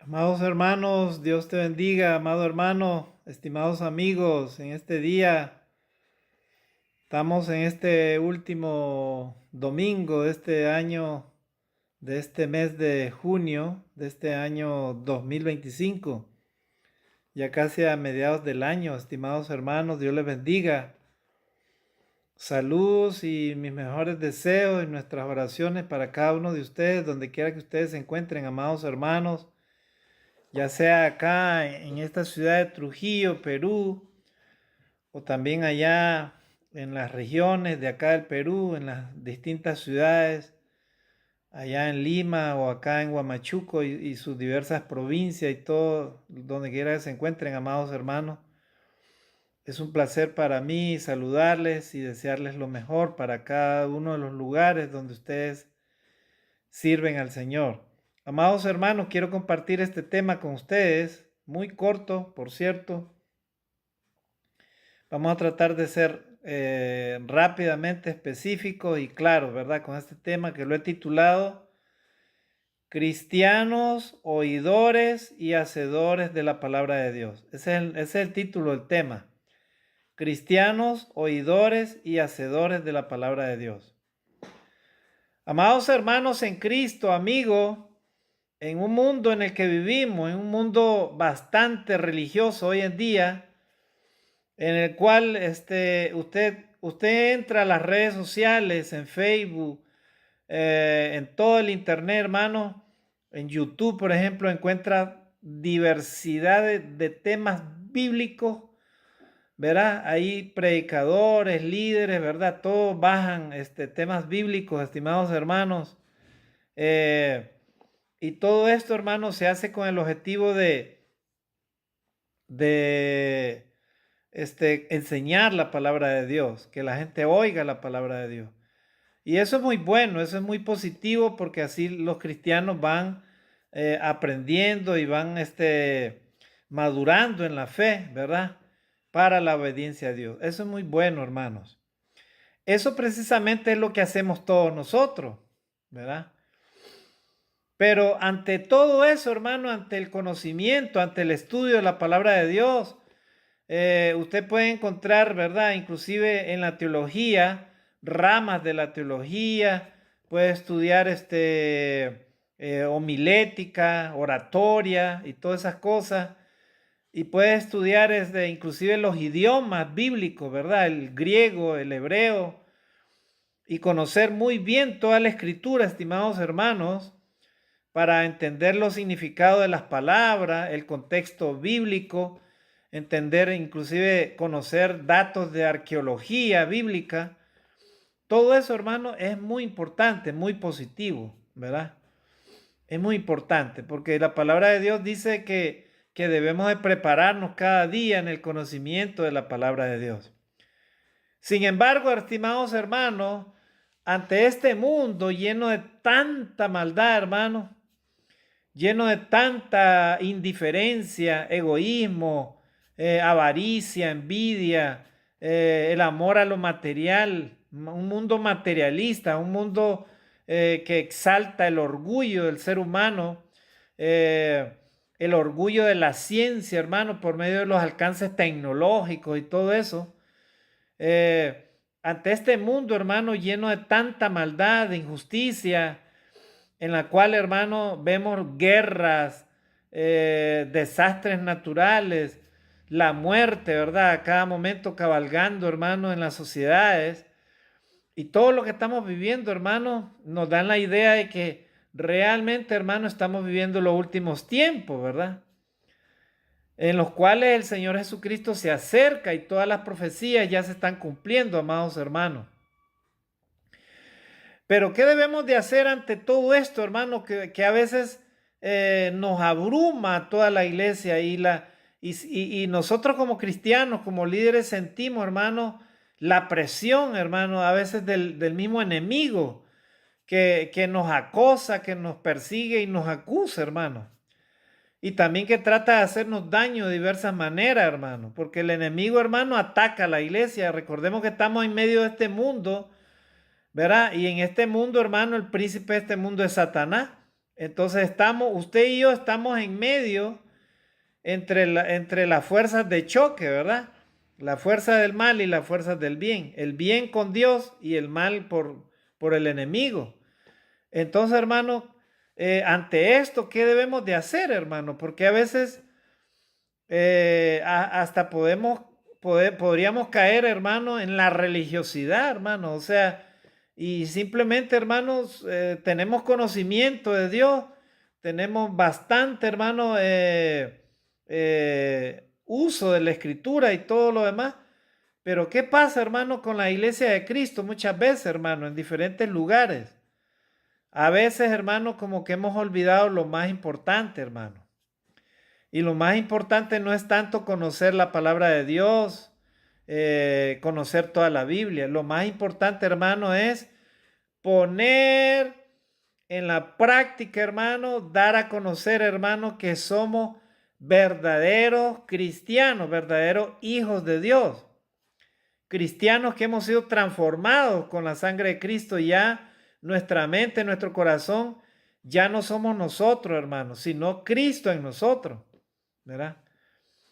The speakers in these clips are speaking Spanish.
Amados hermanos, Dios te bendiga, amado hermano, estimados amigos, en este día estamos en este último domingo de este año, de este mes de junio, de este año 2025, ya casi a mediados del año, estimados hermanos, Dios les bendiga. Saludos y mis mejores deseos y nuestras oraciones para cada uno de ustedes, donde quiera que ustedes se encuentren, amados hermanos, ya sea acá en esta ciudad de Trujillo, Perú, o también allá en las regiones de acá del Perú, en las distintas ciudades, allá en Lima o acá en Huamachuco y sus diversas provincias y todo, donde quiera que se encuentren, amados hermanos. Es un placer para mí saludarles y desearles lo mejor para cada uno de los lugares donde ustedes sirven al Señor. Amados hermanos, quiero compartir este tema con ustedes, muy corto, por cierto. Vamos a tratar de ser rápidamente específicos y claros, ¿verdad? Con este tema que lo he titulado Cristianos, oidores y hacedores de la palabra de Dios. Ese es el título del tema. Cristianos, oidores y hacedores de la palabra de Dios. Amados hermanos en Cristo, amigo, en un mundo en el que vivimos, en un mundo bastante religioso hoy en día, en el cual usted entra a las redes sociales, en Facebook, en todo el internet, hermano, en YouTube, por ejemplo, encuentra diversidad de temas bíblicos, ¿verdad? Hay predicadores, líderes, ¿verdad? Todos bajan temas bíblicos, estimados hermanos. Y todo esto, hermanos, se hace con el objetivo de enseñar la palabra de Dios, que la gente oiga la palabra de Dios. Y eso es muy bueno, eso es muy positivo porque así los cristianos van aprendiendo y van madurando en la fe, ¿verdad? Para la obediencia a Dios. Eso es muy bueno, hermanos. Eso precisamente es lo que hacemos todos nosotros, ¿verdad? Pero ante todo eso, hermano, ante el conocimiento, ante el estudio de la palabra de Dios, usted puede encontrar, ¿verdad? Inclusive en la teología, ramas de la teología, puede estudiar homilética, oratoria y todas esas cosas. Y puede estudiar inclusive los idiomas bíblicos, ¿verdad? El griego, el hebreo, y conocer muy bien toda la escritura, estimados hermanos, para entender los significados de las palabras, el contexto bíblico, entender, inclusive conocer datos de arqueología bíblica. Todo eso, hermano, es muy importante, muy positivo, ¿verdad? Es muy importante porque la palabra de Dios dice que debemos de prepararnos cada día en el conocimiento de la palabra de Dios. Sin embargo, estimados hermanos, ante este mundo lleno de tanta maldad, hermanos, lleno de tanta indiferencia, egoísmo, avaricia, envidia, el amor a lo material, un mundo materialista, un mundo que exalta el orgullo del ser humano, el orgullo de la ciencia, hermano, por medio de los alcances tecnológicos y todo eso. Ante este mundo, hermano, lleno de tanta maldad, de injusticia, en la cual, hermano, vemos guerras, desastres naturales, la muerte, ¿verdad? A cada momento cabalgando, hermano, en las sociedades. Y todo lo que estamos viviendo, hermano, nos dan la idea de que realmente, hermano, estamos viviendo los últimos tiempos, ¿verdad? En los cuales el Señor Jesucristo se acerca y todas las profecías ya se están cumpliendo, amados hermanos. Pero ¿qué debemos de hacer ante todo esto, hermano? Que a veces nos abruma toda la iglesia y nosotros como cristianos, como líderes, sentimos, hermano, la presión, hermano, a veces del mismo enemigo que nos acosa, que nos persigue y nos acusa, hermano. Y también que trata de hacernos daño de diversas maneras, hermano. Porque el enemigo, hermano, ataca a la iglesia. Recordemos que estamos en medio de este mundo, ¿verdad? Y en este mundo, hermano, el príncipe de este mundo es Satanás. Entonces usted y yo estamos en medio entre las fuerzas de choque, ¿verdad? La fuerza del mal y las fuerzas del bien. El bien con Dios y el mal por el enemigo. Entonces, hermano, ante esto, ¿qué debemos de hacer, hermano? Porque a veces hasta podríamos caer, hermano, en la religiosidad, hermano. O sea, y simplemente, hermanos, tenemos conocimiento de Dios, tenemos bastante, hermano, uso de la escritura y todo lo demás. Pero ¿qué pasa, hermano, con la iglesia de Cristo muchas veces, hermano, en diferentes lugares? A veces, hermano, como que hemos olvidado lo más importante, hermano. Y lo más importante no es tanto conocer la palabra de Dios, conocer toda la Biblia. Lo más importante, hermano, es poner en la práctica, hermano, dar a conocer, hermano, que somos verdaderos cristianos, verdaderos hijos de Dios. Cristianos que hemos sido transformados con la sangre de Cristo, ya nuestra mente, nuestro corazón, ya no somos nosotros, hermanos, sino Cristo en nosotros, ¿verdad?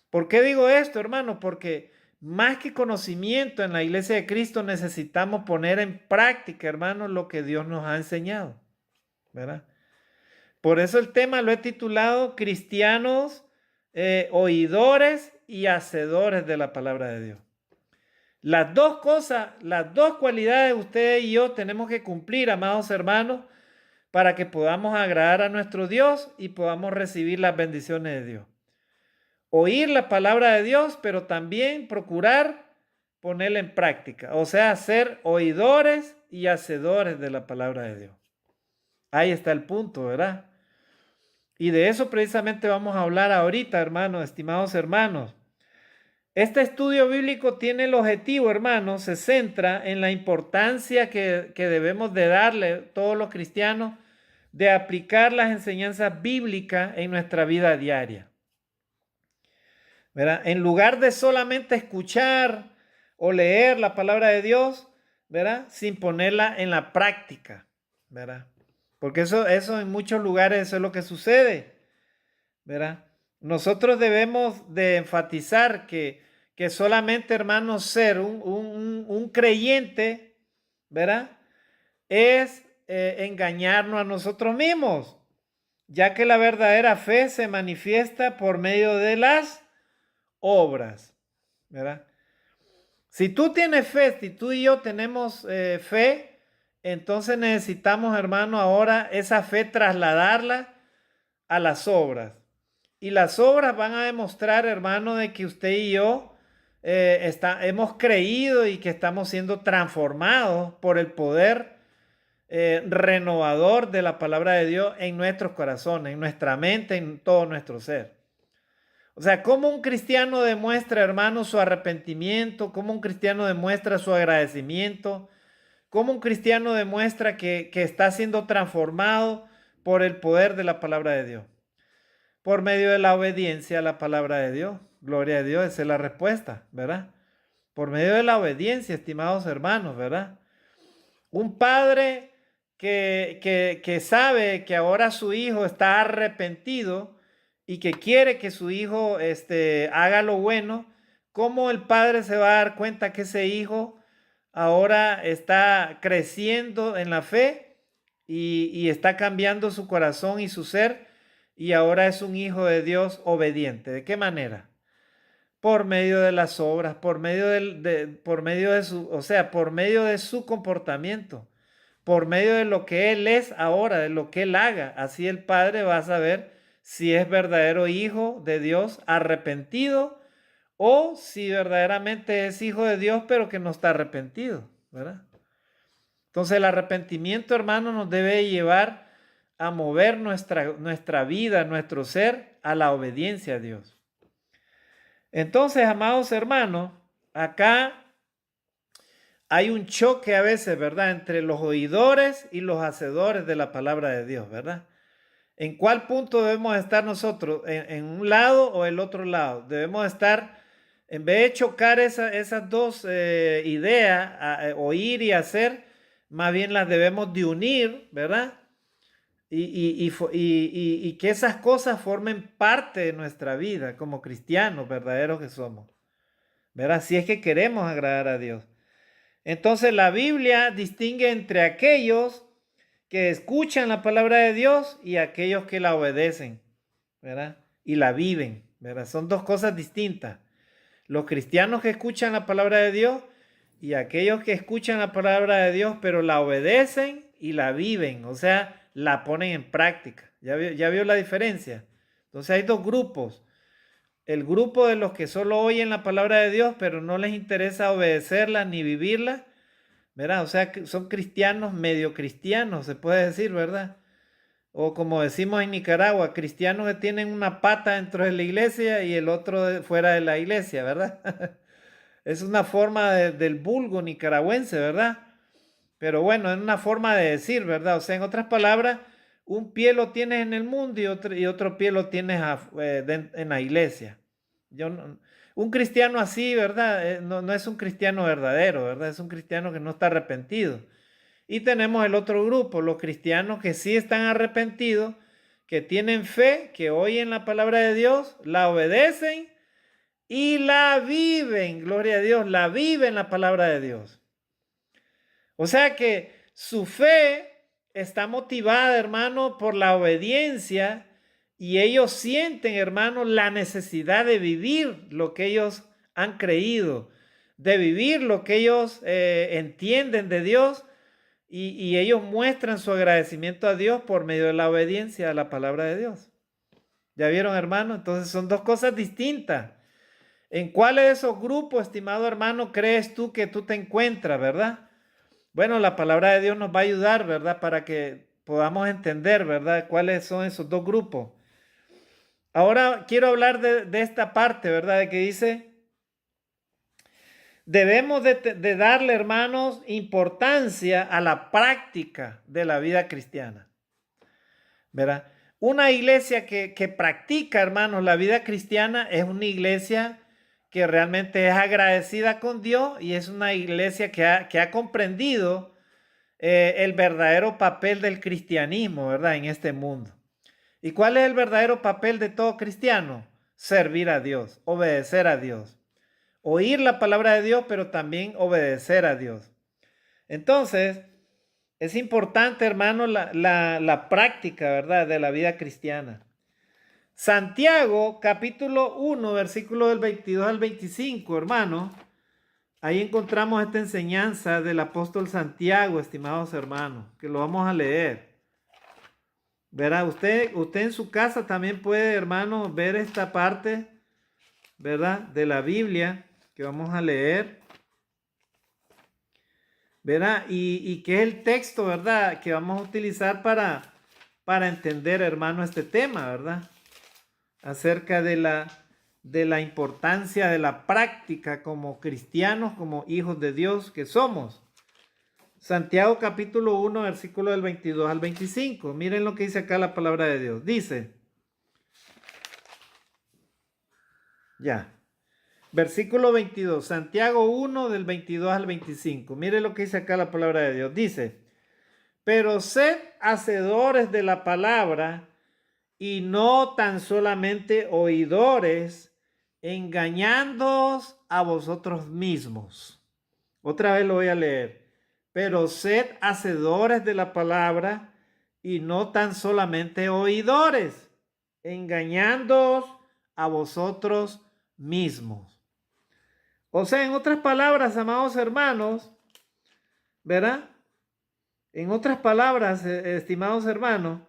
¿Por qué digo esto, hermano? Porque más que conocimiento en la iglesia de Cristo necesitamos poner en práctica, hermano, lo que Dios nos ha enseñado, ¿verdad? Por eso el tema lo he titulado Cristianos oidores y hacedores de la palabra de Dios. Las dos cosas, las dos cualidades usted y yo tenemos que cumplir, amados hermanos, para que podamos agradar a nuestro Dios y podamos recibir las bendiciones de Dios. Oír la palabra de Dios, pero también procurar ponerla en práctica. O sea, ser oidores y hacedores de la palabra de Dios. Ahí está el punto, ¿verdad? Y de eso precisamente vamos a hablar ahorita, hermanos, estimados hermanos. Este estudio bíblico tiene el objetivo, hermanos, se centra en la importancia que debemos de darle todos los cristianos de aplicar las enseñanzas bíblicas en nuestra vida diaria. ¿Verdad? En lugar de solamente escuchar o leer la palabra de Dios, ¿verdad? Sin ponerla en la práctica, ¿verdad? Porque eso en muchos lugares eso es lo que sucede, ¿verdad? Nosotros debemos de enfatizar que solamente, hermanos, ser un creyente, ¿verdad? Es engañarnos a nosotros mismos, ya que la verdadera fe se manifiesta por medio de las obras, ¿verdad? Si tú tienes fe, si tú y yo tenemos fe, entonces necesitamos, hermano, ahora esa fe trasladarla a las obras. Y las obras van a demostrar, hermano, de que usted y yo hemos creído y que estamos siendo transformados por el poder renovador de la palabra de Dios en nuestros corazones, en nuestra mente, en todo nuestro ser. O sea, ¿cómo un cristiano demuestra, hermano, su arrepentimiento? ¿Cómo un cristiano demuestra su agradecimiento? ¿Cómo un cristiano demuestra que está siendo transformado por el poder de la palabra de Dios? Por medio de la obediencia a la palabra de Dios. Gloria a Dios, esa es la respuesta, ¿verdad? Por medio de la obediencia, estimados hermanos, ¿verdad? Un padre que sabe que ahora su hijo está arrepentido y que quiere que su hijo haga lo bueno, ¿cómo el padre se va a dar cuenta que ese hijo ahora está creciendo en la fe y está cambiando su corazón y su ser y ahora es un hijo de Dios obediente? ¿De qué manera? Por medio de las obras, por medio de su, o sea, por medio de su comportamiento, por medio de lo que él es ahora, de lo que él haga. Así el Padre va a saber si es verdadero hijo de Dios arrepentido o si verdaderamente es hijo de Dios pero que no está arrepentido, ¿verdad? Entonces el arrepentimiento, hermano, nos debe llevar a mover nuestra vida, nuestro ser a la obediencia a Dios. Entonces, amados hermanos, acá hay un choque a veces, ¿verdad? Entre los oidores y los hacedores de la palabra de Dios, ¿verdad? ¿En cuál punto debemos estar nosotros? ¿En un lado o el otro lado? Debemos estar, en vez de chocar esas dos ideas, oír y hacer, más bien las debemos de unir, ¿verdad? y que esas cosas formen parte de nuestra vida como cristianos verdaderos que somos. ¿Verdad? Si es que queremos agradar a Dios. Entonces la Biblia distingue entre aquellos que escuchan la palabra de Dios y aquellos que la obedecen, ¿verdad? Y la viven, ¿verdad? Son dos cosas distintas. Los cristianos que escuchan la palabra de Dios y aquellos que escuchan la palabra de Dios, pero la obedecen y la viven, o sea, la ponen en práctica. ¿Ya vio la diferencia? Entonces hay dos grupos. El grupo de los que solo oyen la palabra de Dios, pero no les interesa obedecerla ni vivirla, ¿verdad? O sea, que son cristianos, medio cristianos, se puede decir, ¿verdad? O como decimos en Nicaragua, cristianos que tienen una pata dentro de la iglesia y el otro fuera de la iglesia, ¿verdad? Es una forma del vulgo nicaragüense, ¿verdad? Pero bueno, es una forma de decir, ¿verdad? O sea, en otras palabras, un pie lo tienes en el mundo y otro pie lo tienes en la iglesia. Un cristiano así, ¿verdad? No es un cristiano verdadero, ¿verdad? Es un cristiano que no está arrepentido. Y tenemos el otro grupo, los cristianos que sí están arrepentidos, que tienen fe, que oyen la palabra de Dios, la obedecen y la viven. Gloria a Dios, la viven la palabra de Dios. O sea que su fe está motivada, hermano, por la obediencia y ellos sienten, hermano, la necesidad de vivir lo que ellos han creído, de vivir lo que ellos entienden de Dios y ellos muestran su agradecimiento a Dios por medio de la obediencia a la palabra de Dios. ¿Ya vieron, hermano? Entonces son dos cosas distintas. ¿En cuál de esos grupos, estimado hermano, crees tú que tú te encuentras, verdad? Bueno, la palabra de Dios nos va a ayudar, ¿verdad? Para que podamos entender, ¿verdad? ¿Cuáles son esos dos grupos? Ahora quiero hablar de esta parte, ¿verdad? De que dice, debemos de darle, hermanos, importancia a la práctica de la vida cristiana, ¿verdad? Una iglesia que practica, hermanos, la vida cristiana es una iglesia que realmente es agradecida con Dios y es una iglesia que ha comprendido el verdadero papel del cristianismo, ¿verdad? En este mundo. ¿Y cuál es el verdadero papel de todo cristiano? Servir a Dios, obedecer a Dios. Oír la palabra de Dios, pero también obedecer a Dios. Entonces, es importante, hermano, la práctica, ¿verdad? De la vida cristiana. Santiago, capítulo 1, versículo del 22 al 25, hermano. Ahí encontramos esta enseñanza del apóstol Santiago, estimados hermanos, que lo vamos a leer. Verá, usted en su casa también puede, hermano, ver esta parte, ¿verdad? De la Biblia que vamos a leer. Verá, y que es el texto, ¿verdad? Que vamos a utilizar para entender, hermano, este tema, ¿verdad? Acerca de la importancia de la práctica como cristianos, como hijos de Dios que somos. Santiago capítulo 1, versículo del 22 al 25. Miren lo que dice acá la palabra de Dios. Dice, ya, versículo 22, Santiago 1 del 22 al 25. Miren lo que dice acá la palabra de Dios. Dice, pero sed hacedores de la palabra y no tan solamente oidores, engañándoos a vosotros mismos. Otra vez lo voy a leer. Pero sed hacedores de la palabra y no tan solamente oidores, engañándoos a vosotros mismos. O sea, en otras palabras, amados hermanos, ¿verdad? En otras palabras, estimados hermanos,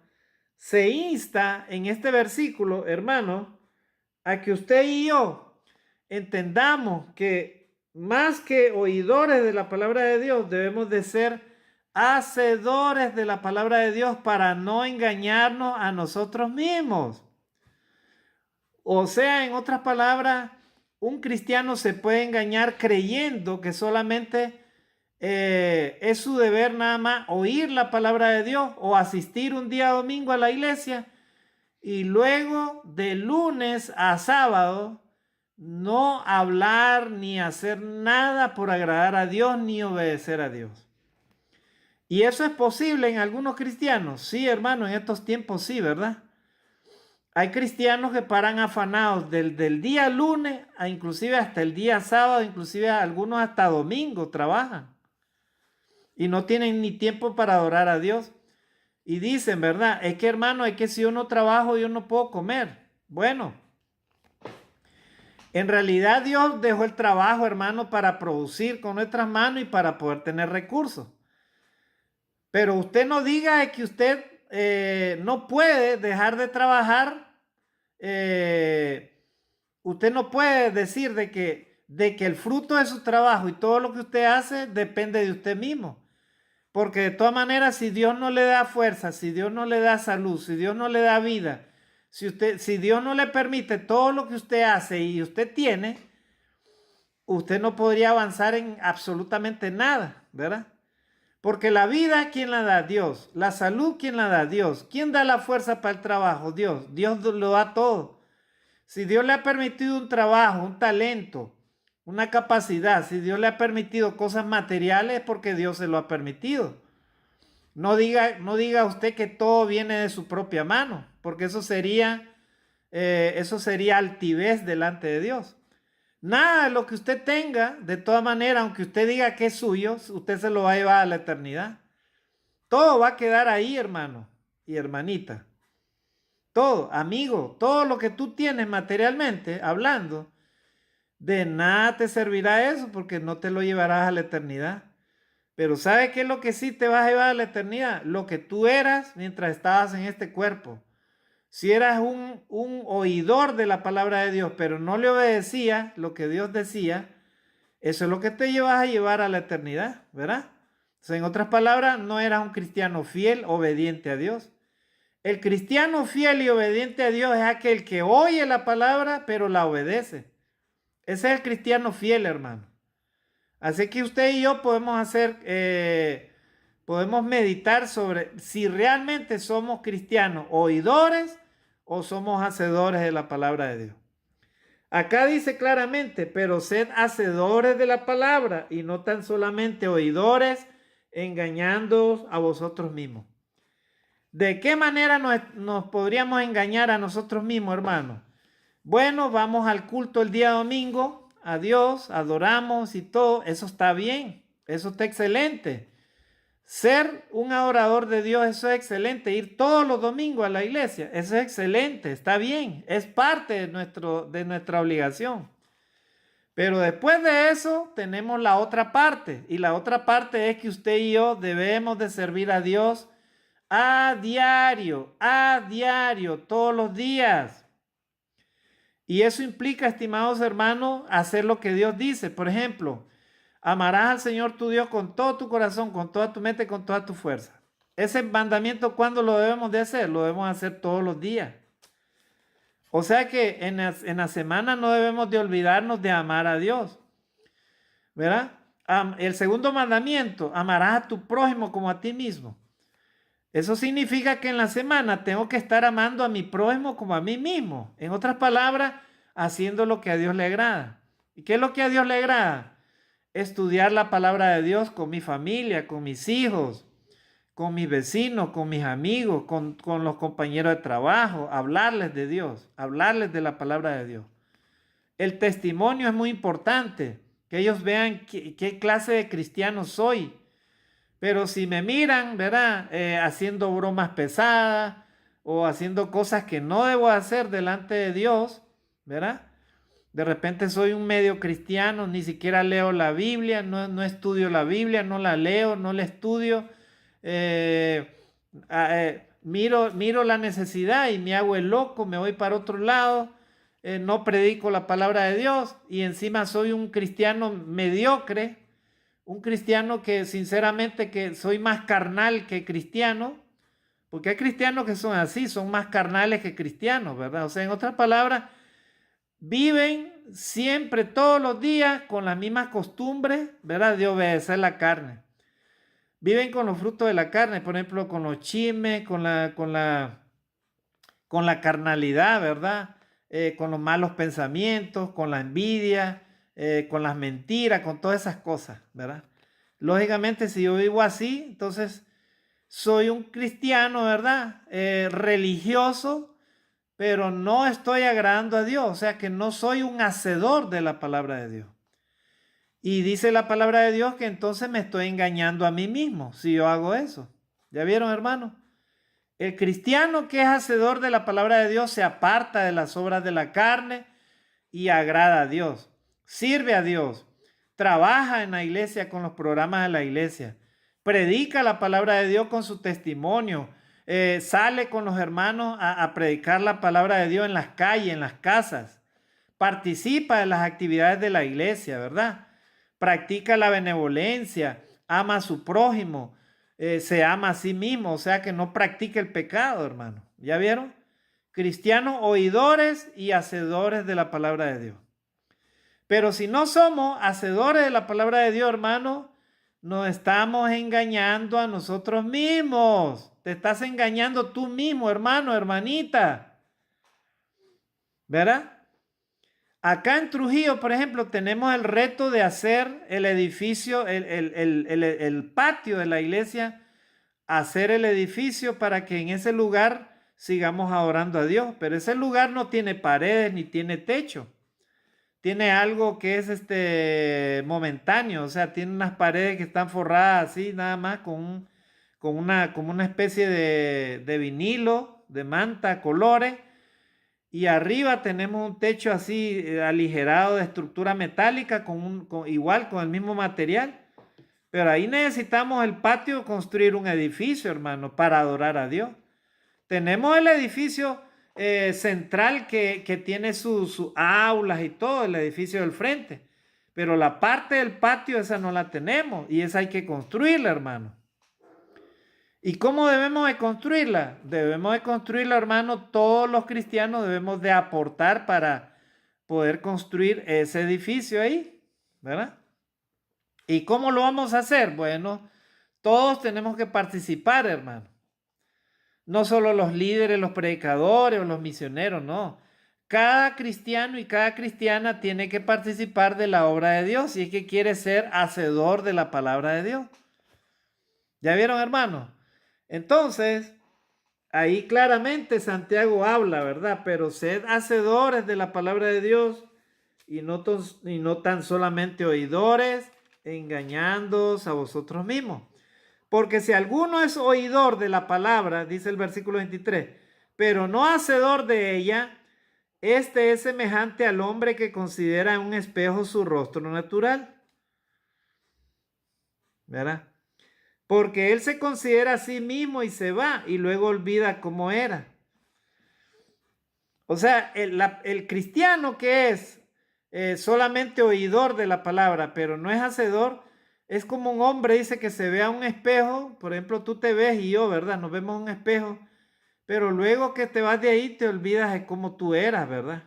se insta en este versículo, hermano, a que usted y yo entendamos que más que oidores de la palabra de Dios, debemos de ser hacedores de la palabra de Dios para no engañarnos a nosotros mismos. O sea, en otras palabras, un cristiano se puede engañar creyendo que solamente es su deber nada más oír la palabra de Dios o asistir un día domingo a la iglesia y luego de lunes a sábado no hablar ni hacer nada por agradar a Dios ni obedecer a Dios. ¿Y eso es posible en algunos cristianos? Sí, hermano, en estos tiempos sí, ¿verdad? Hay cristianos que paran afanados del día lunes a inclusive hasta el día sábado, inclusive algunos hasta domingo trabajan y no tienen ni tiempo para adorar a Dios. Y dicen, ¿verdad? Es que hermano, es que si yo no trabajo, yo no puedo comer. Bueno, en realidad Dios dejó el trabajo, hermano, para producir con nuestras manos y para poder tener recursos. Pero usted no diga que usted no puede dejar de trabajar. Usted no puede decir de que el fruto de su trabajo y todo lo que usted hace depende de usted mismo. Porque de todas maneras, si Dios no le da fuerza, si Dios no le da salud, si Dios no le da vida, si Dios no le permite todo lo que usted hace y usted tiene, usted no podría avanzar en absolutamente nada, ¿verdad? Porque la vida, ¿quién la da? Dios. La salud, ¿quién la da? Dios. ¿Quién da la fuerza para el trabajo? Dios. Dios lo da todo. Si Dios le ha permitido un trabajo, un talento, una capacidad, si Dios le ha permitido cosas materiales, es porque Dios se lo ha permitido. No diga usted que todo viene de su propia mano, porque eso sería altivez delante de Dios. Nada de lo que usted tenga, de todas maneras, aunque usted diga que es suyo, usted se lo va a llevar a la eternidad. Todo va a quedar ahí, hermano y hermanita. Todo, amigo, todo lo que tú tienes materialmente, hablando, de nada te servirá eso porque no te lo llevarás a la eternidad. Pero ¿sabe qué es lo que sí te vas a llevar a la eternidad? Lo que tú eras mientras estabas en este cuerpo. Si eras un oidor de la palabra de Dios, pero no le obedecías lo que Dios decía, eso es lo que te llevas a llevar a la eternidad, ¿verdad? O sea, en otras palabras, no eras un cristiano fiel, obediente a Dios. El cristiano fiel y obediente a Dios es aquel que oye la palabra, pero la obedece. Ese es el cristiano fiel, hermano. Así que usted y yo podemos meditar sobre si realmente somos cristianos oidores o somos hacedores de la palabra de Dios. Acá dice claramente, pero sed hacedores de la palabra y no tan solamente oidores, engañándoos a vosotros mismos. ¿De qué manera nos podríamos engañar a nosotros mismos, hermano? Bueno, vamos al culto el día domingo, a Dios, adoramos y todo, eso está bien, eso está excelente. Ser un adorador de Dios, eso es excelente. Ir todos los domingos a la iglesia, eso es excelente, está bien, es parte de nuestra obligación. Pero después de eso tenemos la otra parte, y la otra parte es que usted y yo debemos de servir a Dios a diario, todos los días. Y eso implica, estimados hermanos, hacer lo que Dios dice. Por ejemplo, amarás al Señor tu Dios con todo tu corazón, con toda tu mente, con toda tu fuerza. Ese mandamiento, ¿cuándo lo debemos de hacer? Lo debemos hacer todos los días. O sea que en la semana no debemos de olvidarnos de amar a Dios, ¿verdad? El segundo mandamiento, amarás a tu prójimo como a ti mismo. Eso significa que en la semana tengo que estar amando a mi prójimo como a mí mismo. En otras palabras, haciendo lo que a Dios le agrada. ¿Y qué es lo que a Dios le agrada? Estudiar la palabra de Dios con mi familia, con mis hijos, con mis vecinos, con mis amigos, con los compañeros de trabajo, hablarles de Dios, hablarles de la palabra de Dios. El testimonio es muy importante, que ellos vean qué clase de cristiano soy. Pero si me miran, ¿verdad? Haciendo bromas pesadas o haciendo cosas que no debo hacer delante de Dios, ¿verdad? De repente soy un medio cristiano, ni siquiera leo la Biblia, no estudio la Biblia, no la leo, no la estudio. Miro la necesidad y me hago el loco, me voy para otro lado, no predico la palabra de Dios y encima soy un cristiano mediocre. Un cristiano que sinceramente que soy más carnal que cristiano, porque hay cristianos que son así, son más carnales que cristianos, ¿verdad? O sea, en otras palabras, viven siempre, todos los días, con las mismas costumbres, ¿verdad? De obedecer la carne. Viven con los frutos de la carne, por ejemplo, con los chismes, con la carnalidad, ¿verdad? Con los malos pensamientos, con la envidia, con las mentiras, con todas esas cosas, ¿verdad? Lógicamente, si yo vivo así, entonces soy un cristiano, ¿verdad? Religioso, pero no estoy agradando a Dios, o sea que no soy un hacedor de la palabra de Dios. Y dice la palabra de Dios que entonces me estoy engañando a mí mismo si yo hago eso. ¿Ya vieron, hermano? El cristiano que es hacedor de la palabra de Dios se aparta de las obras de la carne y agrada a Dios, sirve a Dios, trabaja en la iglesia con los programas de la iglesia, predica la palabra de Dios con su testimonio, sale con los hermanos a predicar la palabra de Dios en las calles, en las casas, participa en las actividades de la iglesia, ¿verdad? Practica la benevolencia, ama a su prójimo, se ama a sí mismo, o sea que no practica el pecado, hermano. ¿Ya vieron? Cristianos oidores y hacedores de la palabra de Dios. Pero si no somos hacedores de la palabra de Dios, hermano, nos estamos engañando a nosotros mismos. Te estás engañando tú mismo, hermano, hermanita. ¿Verdad? Acá en Trujillo, por ejemplo, tenemos el reto de hacer el edificio, el patio de la iglesia, hacer el edificio para que en ese lugar sigamos adorando a Dios. Pero ese lugar no tiene paredes ni tiene techo. Tiene algo que es momentáneo, o sea, tiene unas paredes que están forradas así, nada más como una especie de vinilo, de manta, colores. Y arriba tenemos un techo así aligerado de estructura metálica, igual con el mismo material. Pero ahí necesitamos el patio, construir un edificio, hermano, para adorar a Dios. Tenemos el edificio central que tiene sus aulas y todo, el edificio del frente. Pero la parte del patio esa no la tenemos y esa hay que construirla, hermano. ¿Y cómo debemos de construirla? Debemos de construirla, hermano. Todos los cristianos debemos de aportar para poder construir ese edificio ahí, ¿verdad? ¿Y cómo lo vamos a hacer? Bueno, todos tenemos que participar, hermano. No solo los líderes, los predicadores o los misioneros, no. Cada cristiano y cada cristiana tiene que participar de la obra de Dios si es que quiere ser hacedor de la palabra de Dios. ¿Ya vieron, hermano? Entonces, ahí claramente Santiago habla, ¿verdad? Pero sed hacedores de la palabra de Dios y no tan solamente oidores, engañándoos a vosotros mismos. Porque si alguno es oidor de la palabra, dice el versículo 23, pero no hacedor de ella, este es semejante al hombre que considera en un espejo su rostro natural. ¿Verdad? Porque él se considera a sí mismo y se va y luego olvida cómo era. O sea, el cristiano que es solamente oidor de la palabra, pero no es hacedor, es como un hombre, dice, que se ve a un espejo. Por ejemplo, tú te ves y yo, ¿verdad? Nos vemos en un espejo, pero luego que te vas de ahí te olvidas de cómo tú eras, ¿verdad?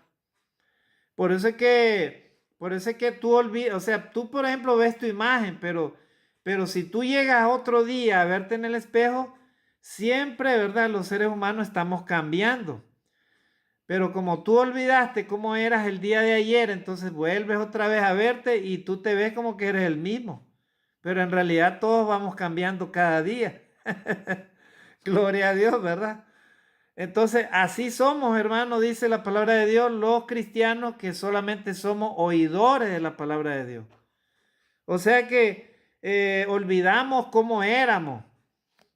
Por eso es que tú olvidas, o sea, tú, por ejemplo, ves tu imagen, pero si tú llegas otro día a verte en el espejo, siempre, ¿verdad? Los seres humanos estamos cambiando. Pero como tú olvidaste cómo eras el día de ayer, entonces vuelves otra vez a verte y tú te ves como que eres el mismo. Pero en realidad todos vamos cambiando cada día. Gloria a Dios, ¿verdad? Entonces, así somos, hermano, dice la palabra de Dios, los cristianos que solamente somos oidores de la palabra de Dios. O sea que olvidamos cómo éramos,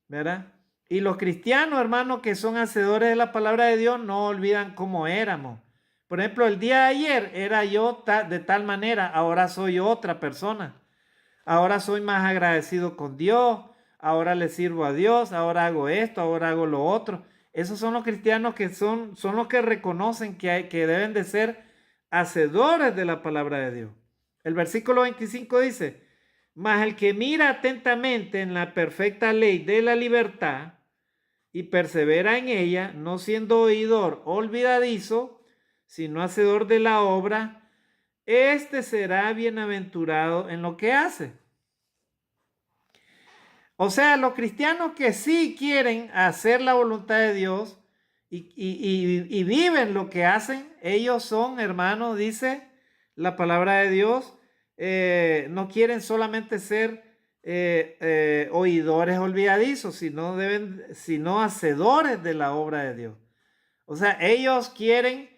¿verdad? Y los cristianos, hermanos, que son hacedores de la palabra de Dios, no olvidan cómo éramos. Por ejemplo, el día de ayer era yo de tal manera, ahora soy otra persona. Ahora soy más agradecido con Dios, ahora le sirvo a Dios, ahora hago esto, ahora hago lo otro. Esos son los cristianos que son los que reconocen que deben de ser hacedores de la palabra de Dios. El versículo 25 dice, mas el que mira atentamente en la perfecta ley de la libertad y persevera en ella, no siendo oidor olvidadizo, sino hacedor de la obra, este será bienaventurado en lo que hace. O sea, los cristianos que sí quieren hacer la voluntad de Dios y viven lo que hacen, ellos son, hermanos, dice la palabra de Dios, no quieren solamente ser oidores olvidadizos, sino hacedores de la obra de Dios. O sea, ellos quieren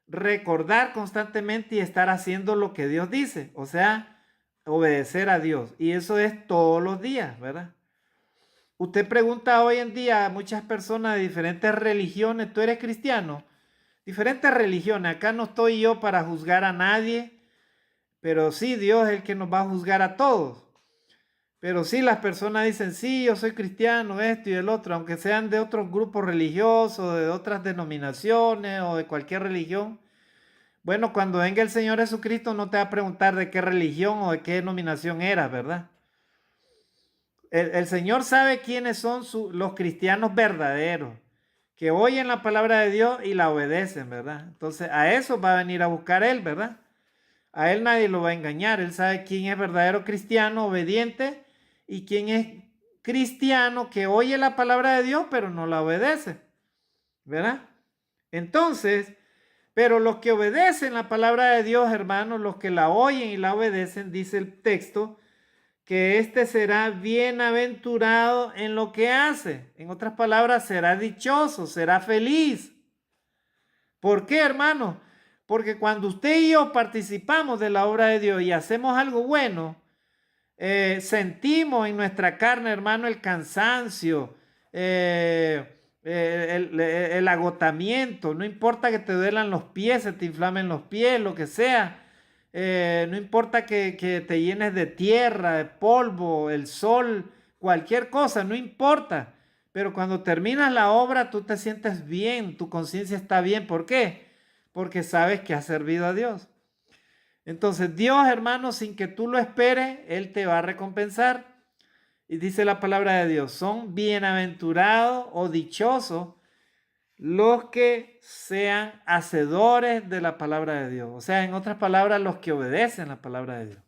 recordar constantemente y estar haciendo lo que Dios dice, o sea, obedecer a Dios. Y eso es todos los días, ¿verdad? Usted pregunta hoy en día a muchas personas de diferentes religiones, ¿tú eres cristiano? Diferentes religiones, acá no estoy yo para juzgar a nadie, pero sí, Dios es el que nos va a juzgar a todos. Pero sí, las personas dicen, sí, yo soy cristiano, esto y el otro, aunque sean de otros grupos religiosos, de otras denominaciones o de cualquier religión. Bueno, cuando venga el Señor Jesucristo no te va a preguntar de qué religión o de qué denominación eras, ¿verdad? El Señor sabe quiénes son los cristianos verdaderos, que oyen la palabra de Dios y la obedecen, ¿verdad? Entonces a eso va a venir a buscar Él, ¿verdad? A Él nadie lo va a engañar. Él sabe quién es verdadero cristiano, obediente, y quién es cristiano que oye la palabra de Dios pero no la obedece, ¿verdad? Entonces, pero los que obedecen la palabra de Dios, hermanos, los que la oyen y la obedecen, dice el texto, que éste será bienaventurado en lo que hace. En otras palabras, será dichoso, será feliz. ¿Por qué, hermano? Porque cuando usted y yo participamos de la obra de Dios y hacemos algo bueno, sentimos en nuestra carne, hermano, el cansancio, el agotamiento. No importa que te duelan los pies, se te inflamen los pies, lo que sea. No importa que te llenes de tierra, de polvo, el sol, cualquier cosa, no importa. Pero cuando terminas la obra, tú te sientes bien, tu conciencia está bien. ¿Por qué? Porque sabes que has servido a Dios. Entonces Dios, hermano, sin que tú lo esperes, Él te va a recompensar. Y dice la palabra de Dios, son bienaventurados o dichosos los que sean hacedores de la palabra de Dios. O sea, en otras palabras, los que obedecen la palabra de Dios.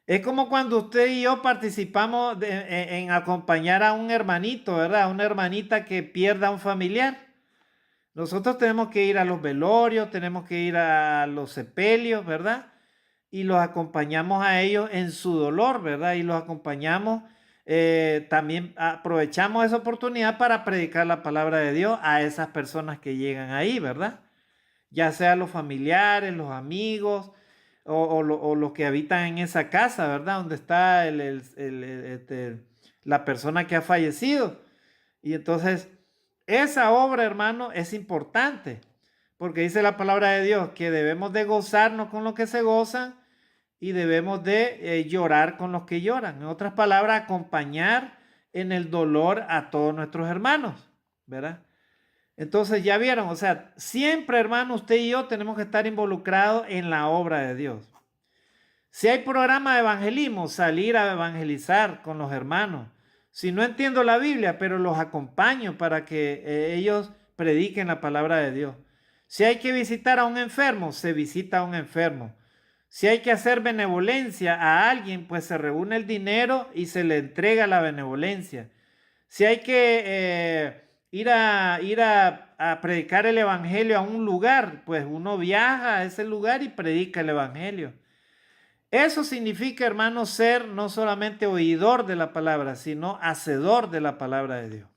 Es como cuando usted y yo participamos en acompañar a un hermanito, ¿verdad? A una hermanita que pierda a un familiar. Nosotros tenemos que ir a los velorios, tenemos que ir a los sepelios, ¿verdad? Y los acompañamos a ellos en su dolor, ¿verdad? Y los acompañamos, también aprovechamos esa oportunidad para predicar la palabra de Dios a esas personas que llegan ahí, ¿verdad? Ya sea los familiares, los amigos o los que habitan en esa casa, ¿verdad? Donde está la persona que ha fallecido. Y entonces, esa obra, hermano, es importante, porque dice la palabra de Dios que debemos de gozarnos con los que se gozan y debemos de llorar con los que lloran. En otras palabras, acompañar en el dolor a todos nuestros hermanos, ¿verdad? Entonces ya vieron, o sea, siempre, hermano, usted y yo tenemos que estar involucrados en la obra de Dios. Si hay programa de evangelismo, salir a evangelizar con los hermanos. Si no entiendo la Biblia, pero los acompaño para que ellos prediquen la palabra de Dios. Si hay que visitar a un enfermo, se visita a un enfermo. Si hay que hacer benevolencia a alguien, pues se reúne el dinero y se le entrega la benevolencia. Si hay que ir a predicar el evangelio a un lugar, pues uno viaja a ese lugar y predica el evangelio. Eso significa, hermano, ser no solamente oidor de la palabra, sino hacedor de la palabra de Dios.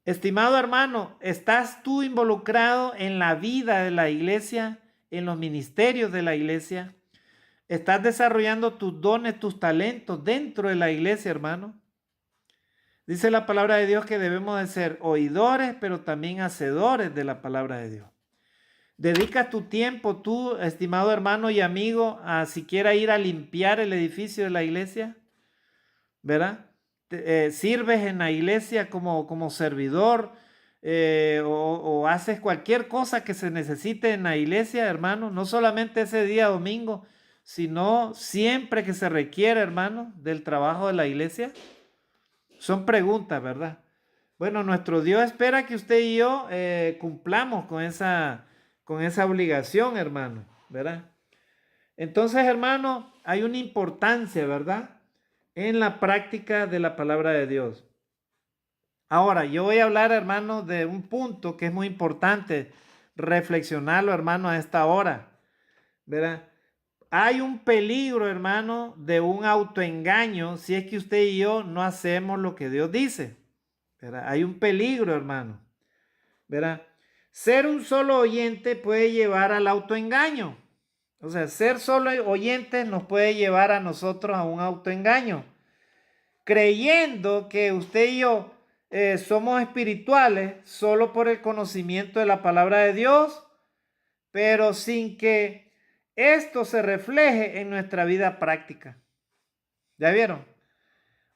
Estimado hermano, ¿estás tú involucrado en la vida de la iglesia, en los ministerios de la iglesia? ¿Estás desarrollando tus dones, tus talentos dentro de la iglesia, hermano? Dice la palabra de Dios que debemos de ser oidores, pero también hacedores de la palabra de Dios. Dedica tu tiempo, tú, estimado hermano y amigo, a siquiera ir a limpiar el edificio de la iglesia, ¿verdad? Sirves en la iglesia como servidor, o haces cualquier cosa que se necesite en la iglesia, hermano, no solamente ese día domingo, sino siempre que se requiere, hermano, del trabajo de la iglesia. Son preguntas, ¿verdad? Bueno, nuestro Dios espera que usted y yo cumplamos con esa obligación, hermano, ¿verdad? Entonces, hermano, hay una importancia, ¿verdad? En la práctica de la palabra de Dios. Ahora, yo voy a hablar, hermano, de un punto que es muy importante reflexionarlo, hermano, a esta hora, ¿verdad? hay un peligro, hermano, de un autoengaño si es que usted y yo no hacemos lo que Dios dice. ¿Verdad? Hay un peligro, hermano. ¿Verdad? Ser un solo oyente puede llevar al autoengaño. O sea, ser solo oyentes nos puede llevar a nosotros a un autoengaño. Creyendo que usted y yo somos espirituales solo por el conocimiento de la palabra de Dios, pero sin que esto se refleje en nuestra vida práctica. ¿Ya vieron?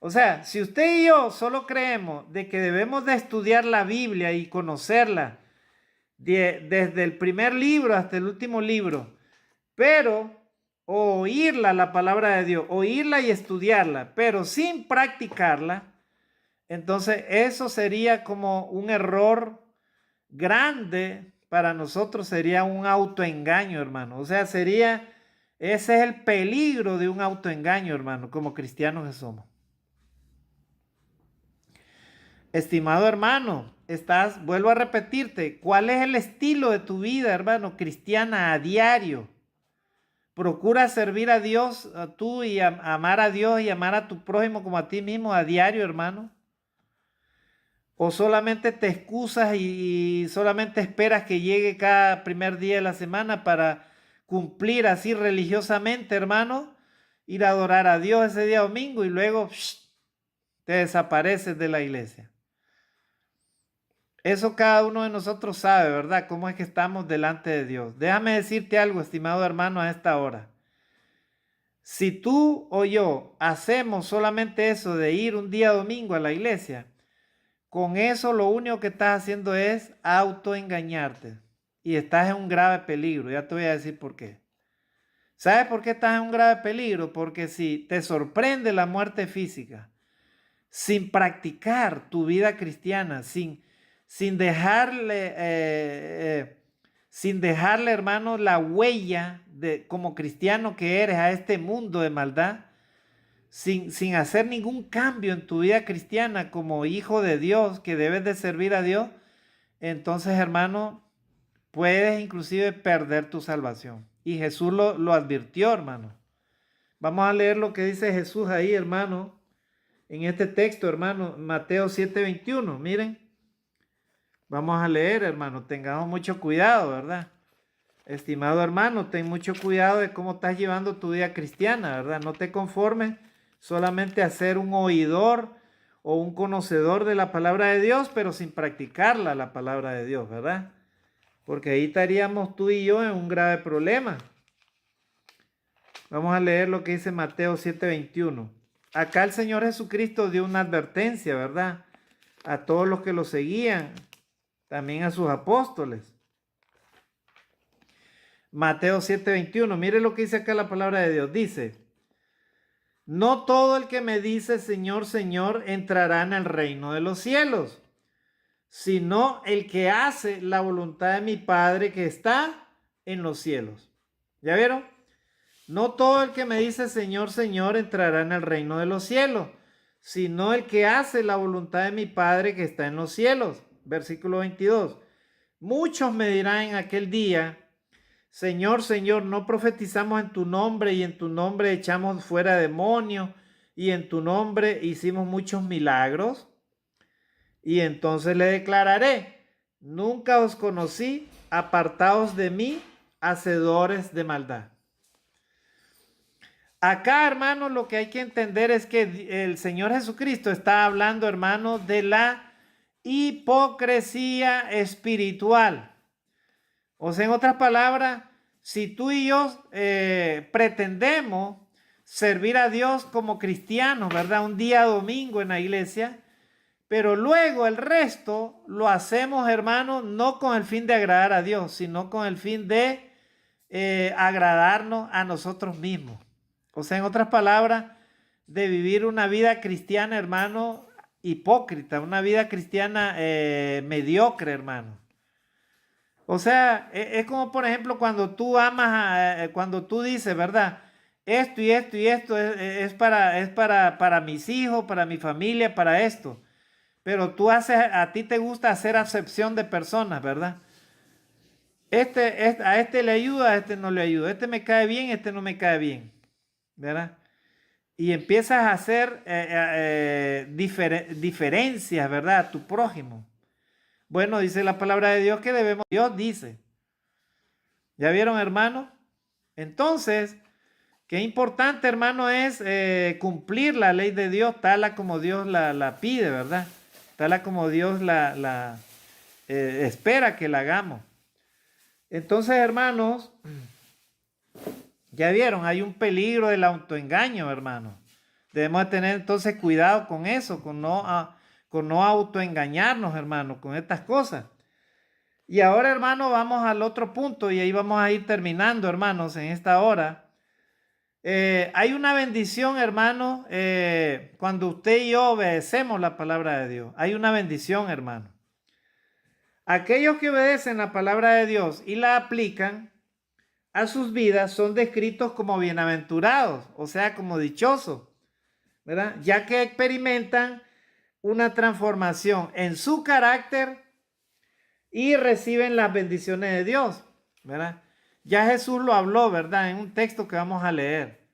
O sea, si usted y yo solo creemos de que debemos de estudiar la Biblia y conocerla desde el primer libro hasta el último libro, pero oírla, la palabra de Dios, oírla y estudiarla, pero sin practicarla, entonces eso sería como un error grande para nosotros, sería un autoengaño, hermano. O sea, ese es el peligro de un autoengaño, hermano, como cristianos que somos. Estimado hermano, vuelvo a repetirte, ¿cuál es el estilo de tu vida, hermano, cristiana a diario? ¿Procura servir a Dios, tú y amar a Dios y amar a tu prójimo como a ti mismo a diario, hermano? ¿O solamente te excusas y solamente esperas que llegue cada primer día de la semana para cumplir así religiosamente, hermano? Ir a adorar a Dios ese día domingo y luego te desapareces de la iglesia. Eso cada uno de nosotros sabe, ¿verdad? Cómo es que estamos delante de Dios. Déjame decirte algo, estimado hermano, a esta hora. Si tú o yo hacemos solamente eso de ir un día domingo a la iglesia, con eso lo único que estás haciendo es autoengañarte y estás en un grave peligro. Ya te voy a decir por qué. ¿Sabes por qué estás en un grave peligro? Porque si te sorprende la muerte física, sin practicar tu vida cristiana, sin dejarle, hermano, la huella de como cristiano que eres a este mundo de maldad, sin hacer ningún cambio en tu vida cristiana como hijo de Dios, que debes de servir a Dios, entonces, hermano, puedes inclusive perder tu salvación. Y Jesús lo advirtió, hermano. Vamos a leer lo que dice Jesús ahí, hermano, en este texto, hermano, Mateo 7:21. Miren, vamos a leer, hermano, tengamos mucho cuidado, ¿verdad? Estimado hermano, ten mucho cuidado de cómo estás llevando tu vida cristiana, ¿verdad? No te conformes solamente a ser un oidor o un conocedor de la palabra de Dios, pero sin practicarla, la palabra de Dios, ¿verdad? Porque ahí estaríamos tú y yo en un grave problema. Vamos a leer lo que dice Mateo 7:21. Acá el Señor Jesucristo dio una advertencia, ¿verdad? A todos los que lo seguían, también a sus apóstoles. Mateo 7:21, mire lo que dice acá la palabra de Dios. Dice, no todo el que me dice Señor, Señor, entrará en el reino de los cielos, sino el que hace la voluntad de mi Padre que está en los cielos. ¿Ya vieron? No todo el que me dice Señor, Señor, entrará en el reino de los cielos, sino el que hace la voluntad de mi Padre que está en los cielos. Versículo 22. Muchos me dirán en aquel día, Señor, Señor, no profetizamos en tu nombre y en tu nombre echamos fuera demonios y en tu nombre hicimos muchos milagros. Y entonces le declararé, nunca os conocí, apartaos de mí, hacedores de maldad. Acá, hermanos, lo que hay que entender es que el Señor Jesucristo está hablando, hermanos, de la hipocresía espiritual. O sea, en otras palabras, si tú y yo pretendemos servir a Dios como cristianos, ¿verdad? Un día domingo en la iglesia, pero luego el resto lo hacemos, hermanos, no con el fin de agradar a Dios, sino con el fin de agradarnos a nosotros mismos. O sea, en otras palabras, de vivir una vida cristiana, hermano, hipócrita, una vida cristiana mediocre, hermano. O sea, es como por ejemplo cuando tú amas, cuando tú dices, ¿verdad? Esto y esto y esto es para mis hijos, para mi familia, para esto. Pero a ti te gusta hacer acepción de personas, ¿verdad? a este le ayuda, a este no le ayuda, este me cae bien, este no me cae bien, ¿verdad? Y empiezas a hacer diferencias, ¿verdad? A tu prójimo. Bueno, dice la palabra de Dios que debemos, Dios dice. ¿Ya vieron, hermano? Entonces, qué importante, hermano, es cumplir la ley de Dios tal a como Dios la pide, ¿verdad? Tal a como Dios la espera que la hagamos. Entonces, hermanos, ya vieron, hay un peligro del autoengaño, hermanos. Debemos de tener entonces cuidado con eso, con no autoengañarnos, hermanos, con estas cosas. Y ahora, hermanos, vamos al otro punto y ahí vamos a ir terminando, hermanos, en esta hora. Hay una bendición, hermano, cuando usted y yo obedecemos la palabra de Dios. Hay una bendición, hermano. Aquellos que obedecen la palabra de Dios y la aplican a sus vidas son descritos como bienaventurados, o sea, como dichosos, ¿verdad? Ya que experimentan una transformación en su carácter y reciben las bendiciones de Dios, ¿verdad? Ya Jesús lo habló, ¿verdad? En un texto que vamos a leer.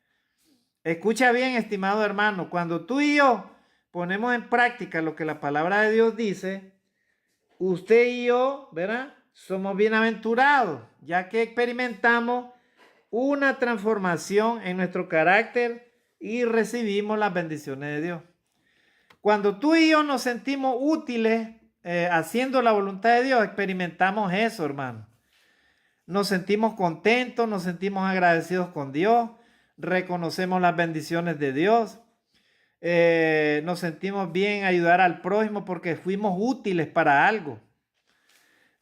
Escucha bien, estimado hermano, cuando tú y yo ponemos en práctica lo que la palabra de Dios dice, usted y yo, ¿verdad? Somos bienaventurados, ya que experimentamos una transformación en nuestro carácter y recibimos las bendiciones de Dios. Cuando tú y yo nos sentimos útiles haciendo la voluntad de Dios, experimentamos eso, hermano. Nos sentimos contentos, nos sentimos agradecidos con Dios, reconocemos las bendiciones de Dios, nos sentimos bien ayudar al prójimo porque fuimos útiles para algo,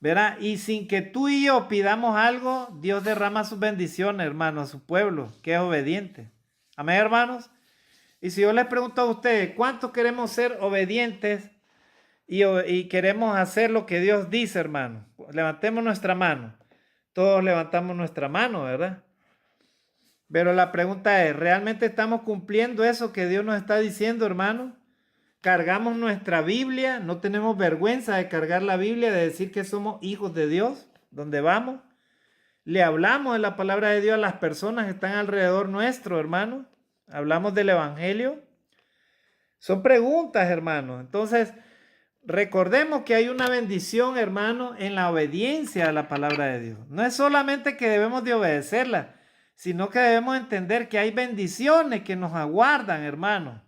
¿verdad? Y sin que tú y yo pidamos algo, Dios derrama sus bendiciones, hermano, a su pueblo, que es obediente. Amén, hermanos. Y si yo les pregunto a ustedes, ¿cuántos queremos ser obedientes y queremos hacer lo que Dios dice, hermano? Levantemos nuestra mano. Todos levantamos nuestra mano, ¿verdad? Pero la pregunta es, ¿realmente estamos cumpliendo eso que Dios nos está diciendo, hermano? ¿Cargamos nuestra Biblia? ¿No tenemos vergüenza de cargar la Biblia, de decir que somos hijos de Dios? ¿Dónde vamos? ¿Le hablamos de la palabra de Dios a las personas que están alrededor nuestro, hermano? ¿Hablamos del Evangelio? Son preguntas, hermano. Entonces, recordemos que hay una bendición, hermano, en la obediencia a la palabra de Dios. No es solamente que debemos de obedecerla, sino que debemos entender que hay bendiciones que nos aguardan, hermano.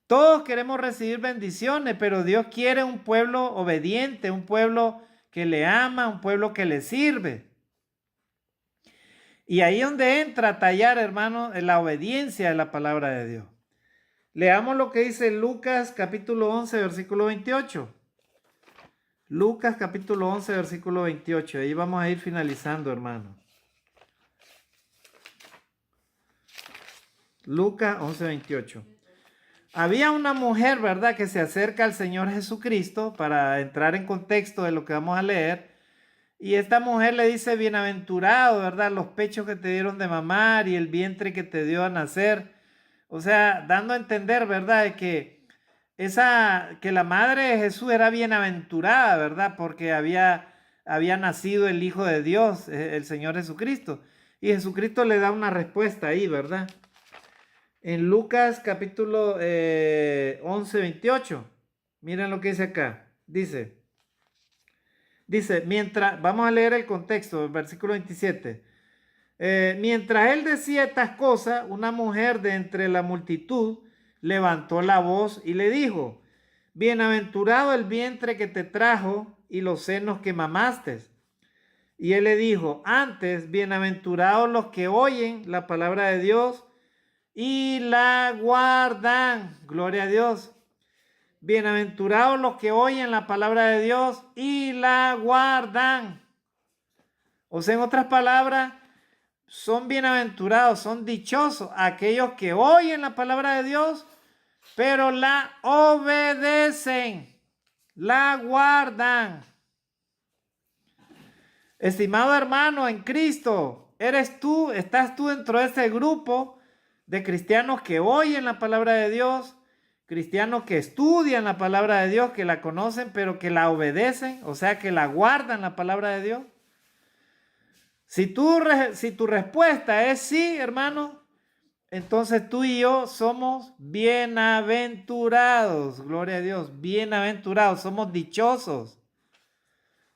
Todos queremos recibir bendiciones, pero Dios quiere un pueblo obediente, un pueblo que le ama, un pueblo que le sirve. Y ahí es donde entra a tallar, hermano, en la obediencia de la palabra de Dios. Leamos lo que dice Lucas capítulo 11, versículo 28. Lucas capítulo 11, versículo 28. Ahí vamos a ir finalizando, hermano. Lucas 11, 28. Había una mujer, ¿verdad?, que se acerca al Señor Jesucristo para entrar en contexto de lo que vamos a leer. Y esta mujer le dice, bienaventurado, ¿verdad?, los pechos que te dieron de mamar y el vientre que te dio a nacer. O sea, dando a entender, ¿verdad?, de que la madre de Jesús era bienaventurada, ¿verdad?, porque había nacido el Hijo de Dios, el Señor Jesucristo. Y Jesucristo le da una respuesta ahí, ¿verdad? En Lucas capítulo 11, 28. Miren lo que dice acá. Dice, vamos a leer el contexto, el versículo 27. Mientras él decía estas cosas, una mujer de entre la multitud levantó la voz y le dijo, bienaventurado el vientre que te trajo y los senos que mamaste. Y él le dijo, antes, bienaventurados los que oyen la palabra de Dios y la guardan. Gloria a Dios. Bienaventurados los que oyen la palabra de Dios y la guardan. O sea, en otras palabras, son bienaventurados, son dichosos aquellos que oyen la palabra de Dios, pero la obedecen, la guardan. Estimado hermano en Cristo, estás tú dentro de ese grupo de cristianos que oyen la palabra de Dios, cristianos que estudian la palabra de Dios, que la conocen, pero que la obedecen, o sea, que la guardan la palabra de Dios. Si tu respuesta es sí, hermano, entonces tú y yo somos bienaventurados. Gloria a Dios, bienaventurados, somos dichosos.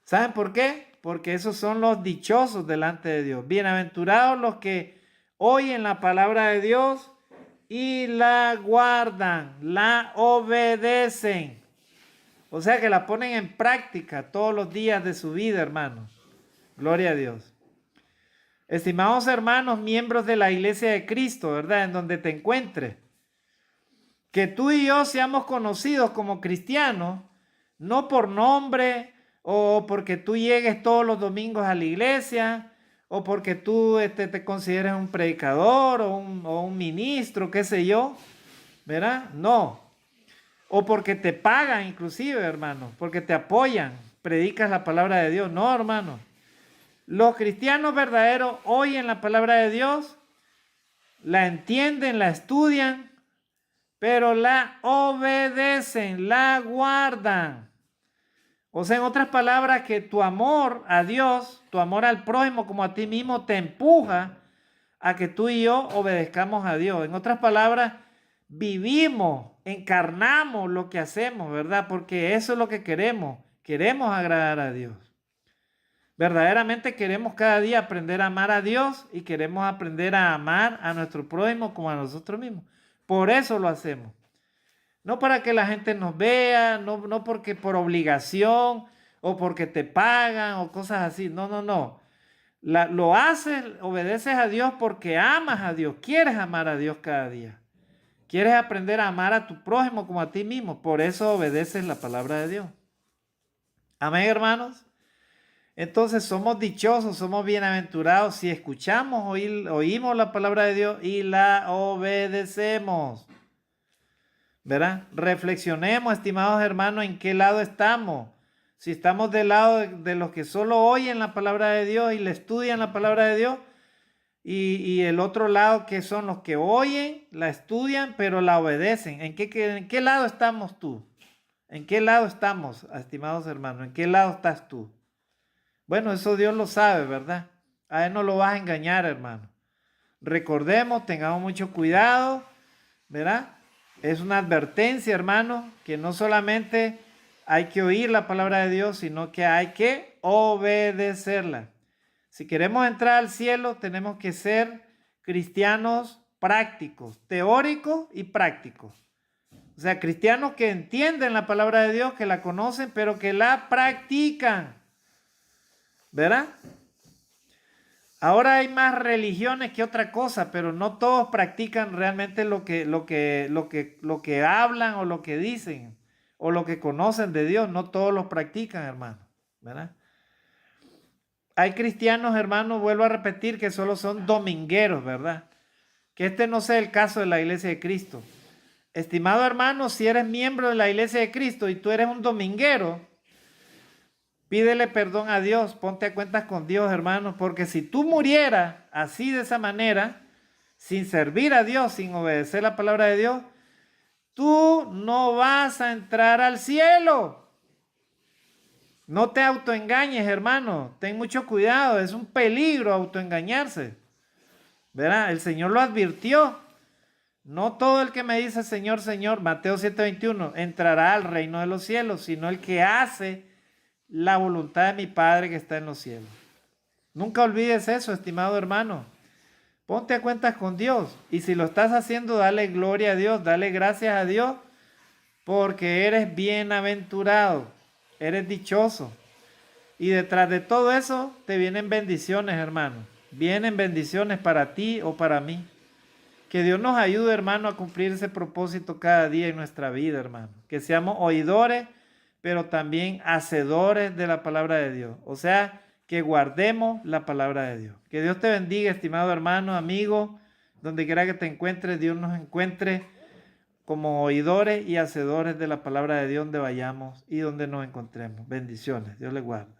¿Saben por qué? Porque esos son los dichosos delante de Dios. Bienaventurados los que oyen la palabra de Dios y la guardan, la obedecen. O sea que la ponen en práctica todos los días de su vida, hermanos. Gloria a Dios. Estimados hermanos, miembros de la Iglesia de Cristo, ¿verdad? En donde te encuentres. Que tú y yo seamos conocidos como cristianos, no por nombre o porque tú llegues todos los domingos a la iglesia o porque tú te consideres un predicador o un ministro, qué sé yo, ¿verdad? No. O porque te pagan inclusive, hermano, porque te apoyan, predicas la palabra de Dios. No, hermano. Los cristianos verdaderos oyen la palabra de Dios, la entienden, la estudian, pero la obedecen, la guardan. O sea, en otras palabras, que tu amor a Dios, tu amor al prójimo como a ti mismo, te empuja a que tú y yo obedezcamos a Dios. En otras palabras, vivimos, encarnamos lo que hacemos, ¿verdad? Porque eso es lo que queremos. Queremos agradar a Dios. Verdaderamente queremos cada día aprender a amar a Dios y queremos aprender a amar a nuestro prójimo como a nosotros mismos. Por eso lo hacemos. No para que la gente nos vea, no porque por obligación o porque te pagan o cosas así. No, no, no. Lo haces, obedeces a Dios porque amas a Dios. Quieres amar a Dios cada día. Quieres aprender a amar a tu prójimo como a ti mismo. Por eso obedeces la palabra de Dios. Amén, hermanos. Entonces somos dichosos, somos bienaventurados si escuchamos, oímos la palabra de Dios y la obedecemos. ¿Verdad? Reflexionemos, estimados hermanos, en qué lado estamos. Si estamos del lado de los que solo oyen la palabra de Dios y le estudian la palabra de Dios, y el otro lado que son los que oyen, la estudian, pero la obedecen. ¿En qué lado estamos tú? ¿En qué lado estamos, estimados hermanos? ¿En qué lado estás tú? Bueno, eso Dios lo sabe, ¿verdad? A Él no lo vas a engañar, hermano. Recordemos, tengamos mucho cuidado, ¿verdad? Es una advertencia, hermano, que no solamente hay que oír la palabra de Dios, sino que hay que obedecerla. Si queremos entrar al cielo, tenemos que ser cristianos prácticos, teóricos y prácticos. O sea, cristianos que entienden la palabra de Dios, que la conocen, pero que la practican. ¿Verdad? Ahora hay más religiones que otra cosa, pero no todos practican realmente lo que hablan o lo que dicen o lo que conocen de Dios. No todos los practican, hermano. ¿Verdad? Hay cristianos, hermano, vuelvo a repetir, que solo son domingueros, ¿verdad? Que este no sea el caso de la Iglesia de Cristo. Estimado hermano, si eres miembro de la Iglesia de Cristo y tú eres un dominguero, pídele perdón a Dios, ponte a cuentas con Dios, hermano, porque si tú murieras así de esa manera, sin servir a Dios, sin obedecer la palabra de Dios, tú no vas a entrar al cielo. No te autoengañes, hermano, ten mucho cuidado, es un peligro autoengañarse. ¿Verdad? El Señor lo advirtió. No todo el que me dice Señor, Señor, Mateo 7:21, entrará al reino de los cielos, sino el que hace la voluntad de mi Padre que está en los cielos. Nunca olvides eso, estimado hermano. Ponte a cuentas con Dios. Y si lo estás haciendo, dale gloria a Dios, dale gracias a Dios, porque eres bienaventurado, eres dichoso. Y detrás de todo eso te vienen bendiciones, hermano. Vienen bendiciones para ti o para mí. Que Dios nos ayude, hermano, a cumplir ese propósito cada día en nuestra vida, hermano. Que seamos oidores, pero también hacedores de la palabra de Dios. O sea, que guardemos la palabra de Dios. Que Dios te bendiga, estimado hermano, amigo, donde quiera que te encuentres, Dios nos encuentre como oidores y hacedores de la palabra de Dios donde vayamos y donde nos encontremos. Bendiciones. Dios les guarde.